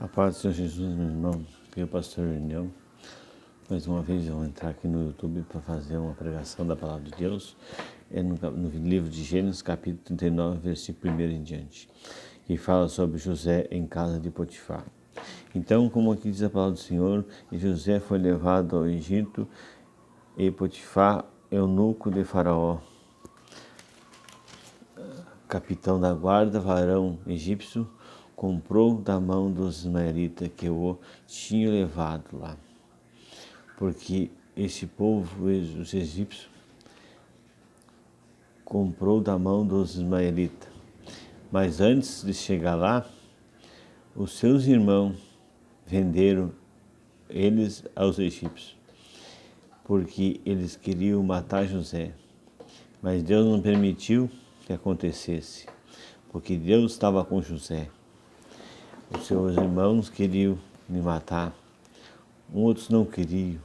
A paz do Senhor Jesus, meu irmão, aqui é o pastor Reunião. Mais uma vez eu vou entrar aqui no YouTube para fazer uma pregação da Palavra de Deus. É no livro de Gênesis, capítulo 39, versículo 1 em diante, que fala sobre José em casa de Potifar. Então, como aqui diz a Palavra do Senhor, José foi levado ao Egito e Potifar, eunuco de Faraó, capitão da guarda, varão egípcio, comprou da mão dos ismaelitas que o tinham levado lá. Porque esse povo, os egípcios, comprou da mão dos ismaelitas. Mas antes de chegar lá, os seus irmãos venderam eles aos egípcios, porque eles queriam matar José. Mas Deus não permitiu que acontecesse, porque Deus estava com José. Os seus irmãos queriam me matar, outros não queriam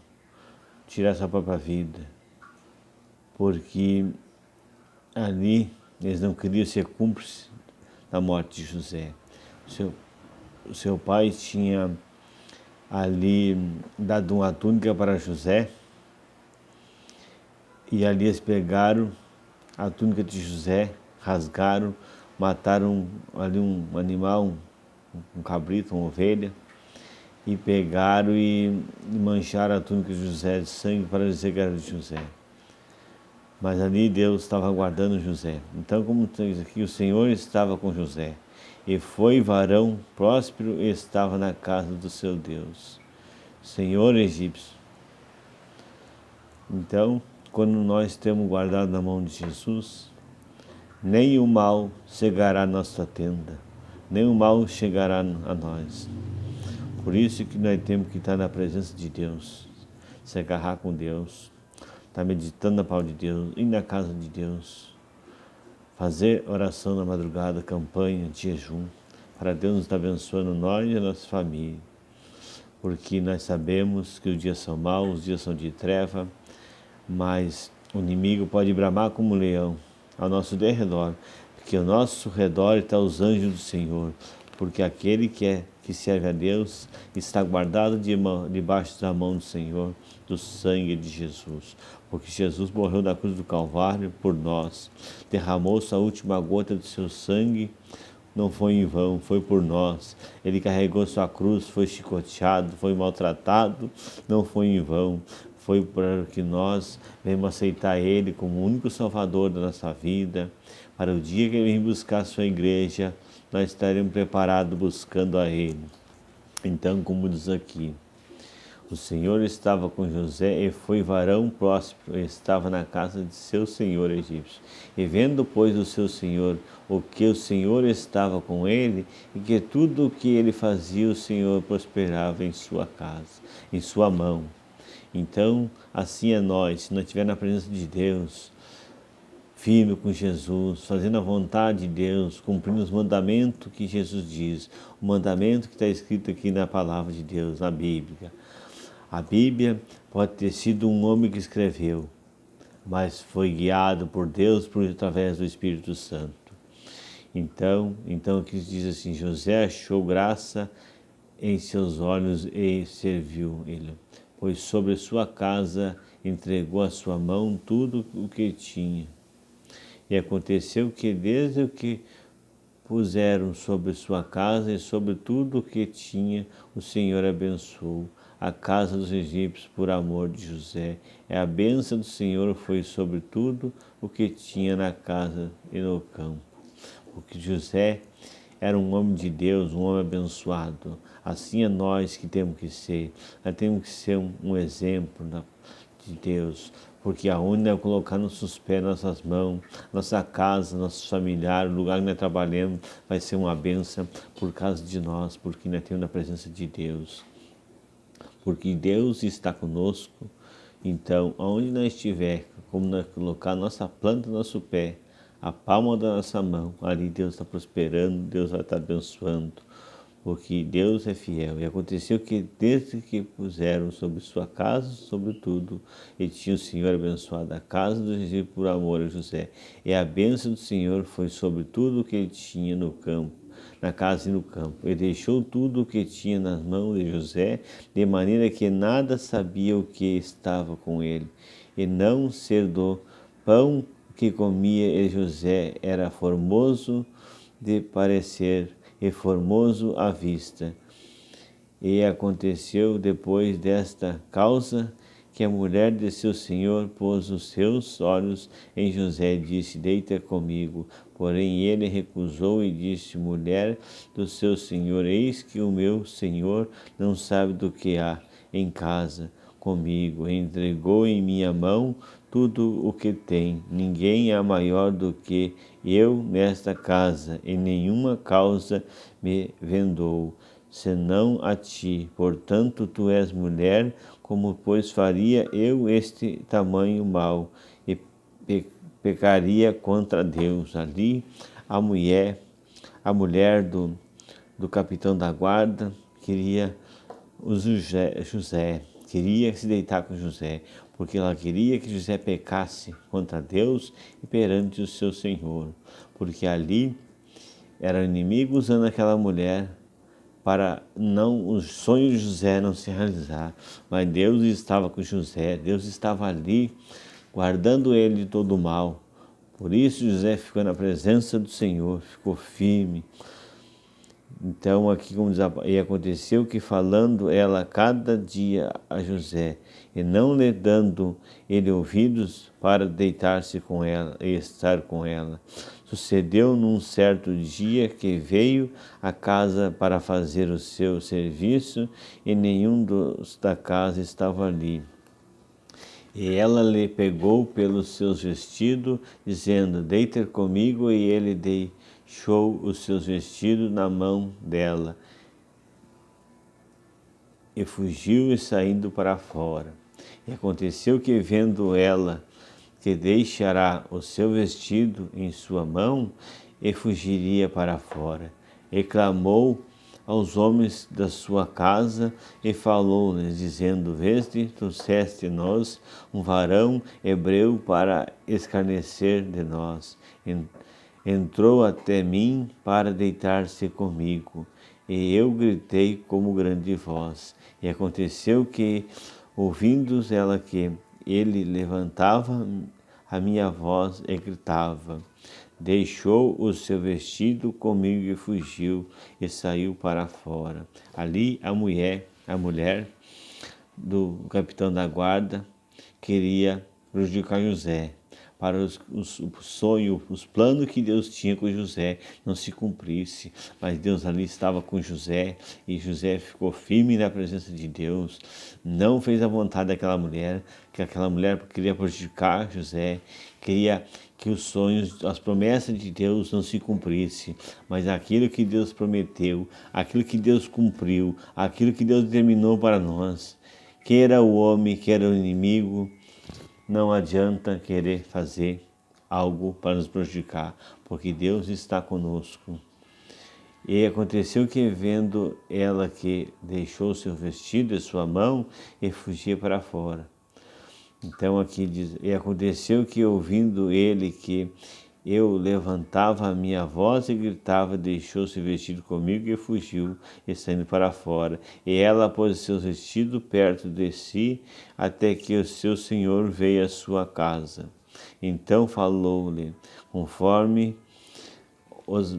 tirar sua própria vida, porque ali eles não queriam ser cúmplices da morte de José. O seu pai tinha ali dado uma túnica para José, e ali eles pegaram a túnica de José, rasgaram, mataram ali um animal, um cabrito, uma ovelha, e pegaram e mancharam a túnica de José de sangue para dizer que era de José. Mas ali Deus estava guardando José. Então, como diz aqui, o Senhor estava com José. E foi varão próspero e estava na casa do seu Deus, Senhor egípcio. Então, quando nós temos guardado na mão de Jesus, nem o mal chegará à nossa tenda, nem o mal chegará a nós. Por isso que nós temos que estar na presença de Deus, se agarrar com Deus, estar meditando na palavra de Deus, ir na casa de Deus, fazer oração na madrugada, campanha, de jejum, para Deus nos estar abençoando nós e a nossa família. Porque nós sabemos que os dias são maus, os dias são de treva, mas o inimigo pode bramar como um leão ao nosso derredor, porque ao nosso redor está os anjos do Senhor, porque aquele que serve a Deus está guardado debaixo da mão do Senhor, do sangue de Jesus, porque Jesus morreu na cruz do Calvário por nós, derramou sua última gota de seu sangue, não foi em vão, foi por nós. Ele carregou sua cruz, foi chicoteado, foi maltratado, não foi em vão. Foi para que nós venhamos aceitar Ele como o único Salvador da nossa vida. Para o dia que Ele vem buscar a sua igreja, nós estaremos preparados buscando a Ele. Então, como diz aqui, o Senhor estava com José e foi varão próspero, e estava na casa de seu senhor egípcio. E vendo, pois, o seu senhor, o que o Senhor estava com ele, e que tudo o que ele fazia, o Senhor prosperava em sua casa, em sua mão. Então, assim é nós, se nós estivermos na presença de Deus, firme com Jesus, fazendo a vontade de Deus, cumprindo os mandamentos que Jesus diz, o mandamento que está escrito aqui na palavra de Deus, na Bíblia. A Bíblia pode ter sido um homem que escreveu, mas foi guiado por Deus através do Espírito Santo. Então aqui diz assim, José achou graça em seus olhos e serviu ele, pois sobre sua casa entregou a sua mão tudo o que tinha. E aconteceu que desde o que puseram sobre sua casa e sobre tudo o que tinha, o Senhor abençoou a casa dos egípcios por amor de José. E a bênção do Senhor foi sobre tudo o que tinha na casa e no campo. Porque José era um homem de Deus, um homem abençoado. Assim é nós que temos que ser. Nós temos que ser um exemplo de Deus, porque aonde nós colocar nossos pés, nossas mãos, nossa casa, nossos familiares, o lugar que nós trabalhamos, vai ser uma bênção por causa de nós, porque nós temos a presença de Deus. Porque Deus está conosco, então, aonde nós estiver, como nós colocar nossa planta, nosso pé, a palma da nossa mão, ali Deus está prosperando, Deus vai estar abençoando, porque Deus é fiel. E aconteceu que, desde que puseram sobre sua casa, sobre tudo, e tinha o Senhor abençoado a casa do Egito por amor a José. E a bênção do Senhor foi sobre tudo o que ele tinha no campo, na casa e no campo. E deixou tudo o que tinha nas mãos de José, de maneira que nada sabia o que estava com ele. E não ser do pão que comia, e José era formoso de parecer e formoso à vista. E aconteceu depois desta causa que a mulher de seu senhor pôs os seus olhos em José e disse: Deita comigo. Porém ele recusou e disse: Mulher do seu senhor, eis que o meu senhor não sabe do que há em casa comigo. Entregou em minha mão tudo o que tem. Ninguém é maior do que eu nesta casa, e nenhuma causa me vendou, senão a ti. Portanto, tu és mulher, como pois faria eu este tamanho mal, e pecaria contra Deus. Ali a mulher do capitão da guarda queria José, queria se deitar com José, porque ela queria que José pecasse contra Deus e perante o seu Senhor, porque ali era inimigo usando aquela mulher para não os sonhos de José não se realizar. Mas Deus estava com José, Deus estava ali guardando ele de todo o mal. Por isso José ficou na presença do Senhor, ficou firme. Então aqui como diz, e aconteceu que falando ela cada dia a José, e não lhe dando ele ouvidos para deitar-se com ela e estar com ela, sucedeu num certo dia que veio à casa para fazer o seu serviço, e nenhum dos da casa estava ali. E ela lhe pegou pelos seus vestidos, dizendo: Deita comigo, e ele deixou os seus vestidos na mão dela, e fugiu e saindo para fora. E aconteceu que, vendo ela que deixará o seu vestido em sua mão, e fugiria para fora, e clamou aos homens da sua casa, e falou-lhes, dizendo: Veste, trouxeste-nos um varão hebreu para escarnecer de nós. Entrou até mim para deitar-se comigo, e eu gritei como grande voz. E aconteceu que, ouvindo ela que ele levantava a minha voz e gritava, deixou o seu vestido comigo e fugiu e saiu para fora. Ali a mulher do capitão da guarda queria prejudicar José, para o sonho, os planos que Deus tinha com José não se cumprisse. Mas Deus ali estava com José, e José ficou firme na presença de Deus, não fez a vontade daquela mulher, que aquela mulher queria prejudicar José, queria que os sonhos, as promessas de Deus não se cumprissem, mas aquilo que Deus prometeu, aquilo que Deus cumpriu, aquilo que Deus determinou para nós, queira o homem, queira o inimigo, não adianta querer fazer algo para nos prejudicar, porque Deus está conosco. E aconteceu que, vendo ela que deixou seu vestido em sua mão, e fugia para fora. Então aqui diz: e aconteceu que, ouvindo ele que eu levantava a minha voz e gritava, deixou-se vestido comigo e fugiu, e saindo para fora. E ela pôs seus vestidos perto de si, até que o seu senhor veio à sua casa. Então falou-lhe, conforme as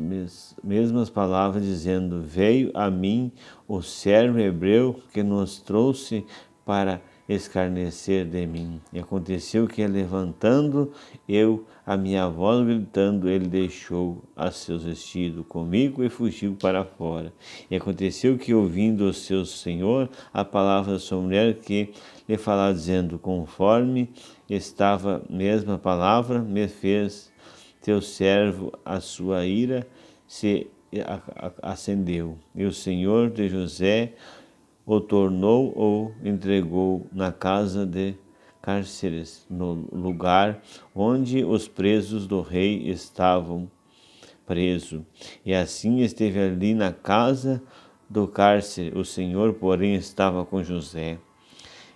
mesmas palavras, dizendo: Veio a mim o servo hebreu que nos trouxe para escarnecer de mim. E aconteceu que, levantando eu a minha voz, gritando, ele deixou a seus vestidos comigo e fugiu para fora. E aconteceu que, ouvindo o seu senhor a palavra da sua mulher, que lhe falava, dizendo: Conforme estava mesma palavra, me fez teu servo, a sua ira se acendeu. E o Senhor de José o tornou ou entregou na casa de cárceres, no lugar onde os presos do rei estavam presos. E assim esteve ali na casa do cárcere, o Senhor, porém, estava com José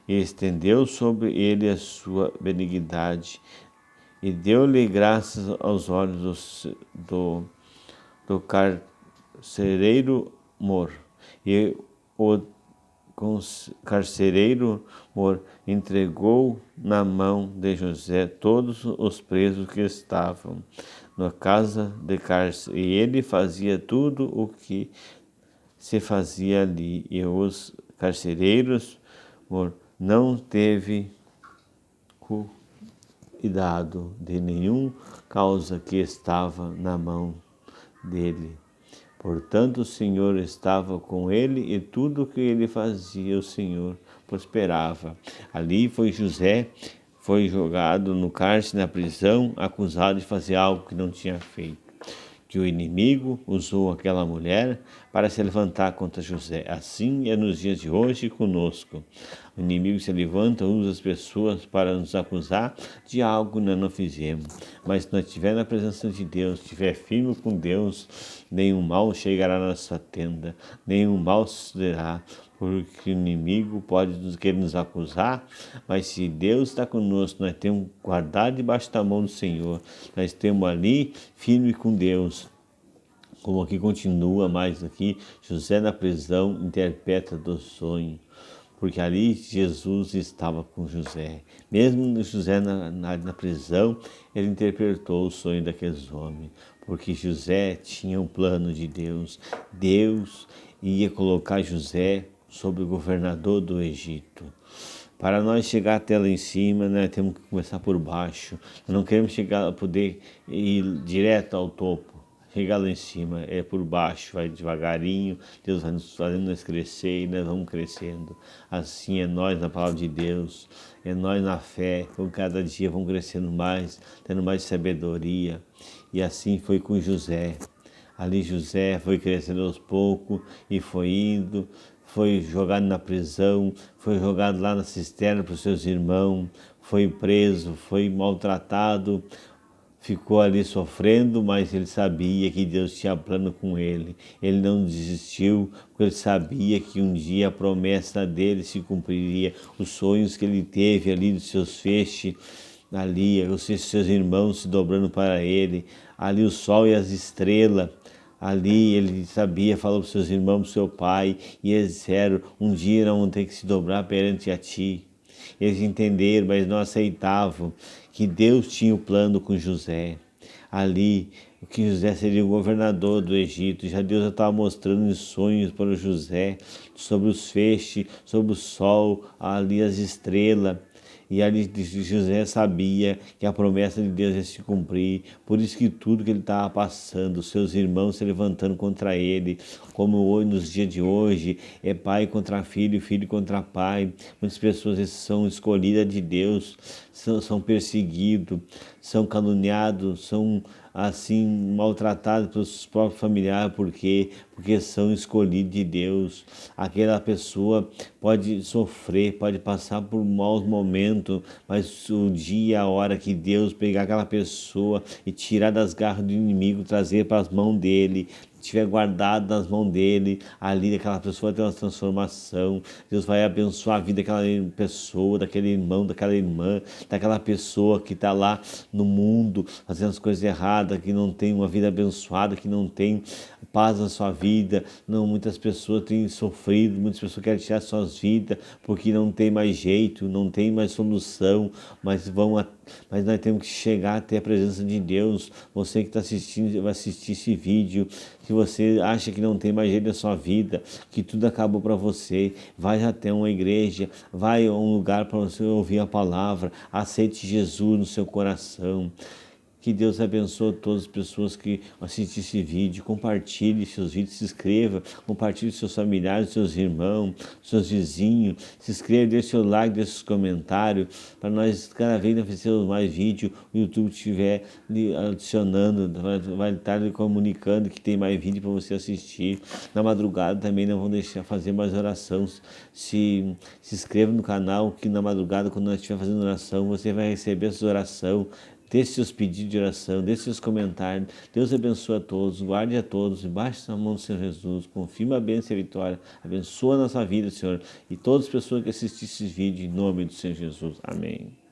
e estendeu sobre ele a sua benignidade e deu-lhe graças aos olhos do carcereiro mor. E o carcereiro mor entregou na mão de José todos os presos que estavam na casa de cárcere, e ele fazia tudo o que se fazia ali, e os carcereiros não teve cuidado de nenhum causa que estava na mão dele. Portanto, o Senhor estava com ele e tudo o que ele fazia, o Senhor prosperava. Ali foi jogado no cárcere, na prisão, acusado de fazer algo que não tinha feito. Que o inimigo usou aquela mulher para se levantar contra José. Assim é nos dias de hoje conosco. O inimigo se levanta, usa as pessoas para nos acusar de algo que nós não fizemos. Mas se nós estivermos na presença de Deus, estiver firme com Deus, nenhum mal chegará na nossa tenda, nenhum mal sucederá, porque o inimigo pode querer nos acusar, mas se Deus está conosco, nós temos guardado debaixo da mão do Senhor, nós temos ali firme com Deus. Como aqui continua mais aqui, José na prisão interpreta do sonho, porque ali Jesus estava com José. Mesmo José na prisão, ele interpretou o sonho daqueles homens, porque José tinha um plano de Deus. Deus ia colocar José sobre o governador do Egito. Para nós chegar até lá em cima, né, temos que começar por baixo. Nós não queremos poder ir direto ao topo. Chegar lá em cima é por baixo, vai devagarinho, Deus vai nos fazendo nós crescer e nós vamos crescendo. Assim é nós na palavra de Deus, é nós na fé, com cada dia vamos crescendo mais, tendo mais sabedoria. E assim foi com José. Ali José foi crescendo aos poucos e foi indo, foi jogado na prisão, foi jogado lá na cisterna para os seus irmãos, foi preso, foi maltratado, ficou ali sofrendo, mas ele sabia que Deus tinha plano com ele. Ele não desistiu, porque ele sabia que um dia a promessa dele se cumpriria. Os sonhos que ele teve ali dos seus feixes, ali os seus irmãos se dobrando para ele, ali o sol e as estrelas. Ali ele sabia, falou para os seus irmãos, para o seu pai, e eles disseram, um dia nós vamos ter que se dobrar perante a ti. Eles entenderam, mas não aceitavam que Deus tinha o plano com José. Ali, que José seria o governador do Egito. Já Deus estava mostrando em sonhos para o José, sobre os feixes, sobre o sol, ali as estrelas. E ali José sabia que a promessa de Deus ia se cumprir, por isso que tudo que ele estava passando, seus irmãos se levantando contra ele, como hoje, nos dias de hoje, é pai contra filho, filho contra pai. Muitas pessoas são escolhidas de Deus, são perseguidos, são caluniados, são assim maltratados pelos próprios familiares, porque são escolhidos de Deus. Aquela pessoa pode sofrer, pode passar por maus momentos, mas o dia, a hora que Deus pegar aquela pessoa e tirar das garras do inimigo, trazer para as mãos dele, estiver guardado nas mãos dele, ali aquela pessoa vai ter uma transformação. Deus vai abençoar a vida daquela pessoa, daquele irmão, daquela irmã, daquela pessoa que está lá no mundo fazendo as coisas erradas, que não tem uma vida abençoada, que não tem paz na sua vida. Não, muitas pessoas têm sofrido, muitas pessoas querem tirar suas vidas porque não tem mais jeito, não tem mais solução, mas nós temos que chegar até a presença de Deus. Você que está assistindo, vai assistir esse vídeo, se você acha que não tem mais jeito na sua vida, que tudo acabou para você, vai até uma igreja, vai a um lugar para você ouvir a palavra, aceite Jesus no seu coração. Que Deus abençoe todas as pessoas que assistem esse vídeo. Compartilhe seus vídeos, se inscreva, compartilhe seus familiares, seus irmãos, seus vizinhos. Se inscreva, deixe seu like, deixe seus comentários, para nós cada vez fazermos mais vídeo. O YouTube estiver adicionando, vai estar lhe comunicando que tem mais vídeo para você assistir. Na madrugada também não vão deixar fazer mais orações. Se inscreva no canal, que na madrugada, quando nós estiver fazendo oração, você vai receber essa oração. Deixe seus pedidos de oração, deixe seus comentários. Deus abençoe a todos, guarde a todos, embaixo da mão do Senhor Jesus. Confirma a bênção e a vitória. Abençoa a nossa vida, Senhor, e todas as pessoas que assistem esse vídeo, em nome do Senhor Jesus. Amém.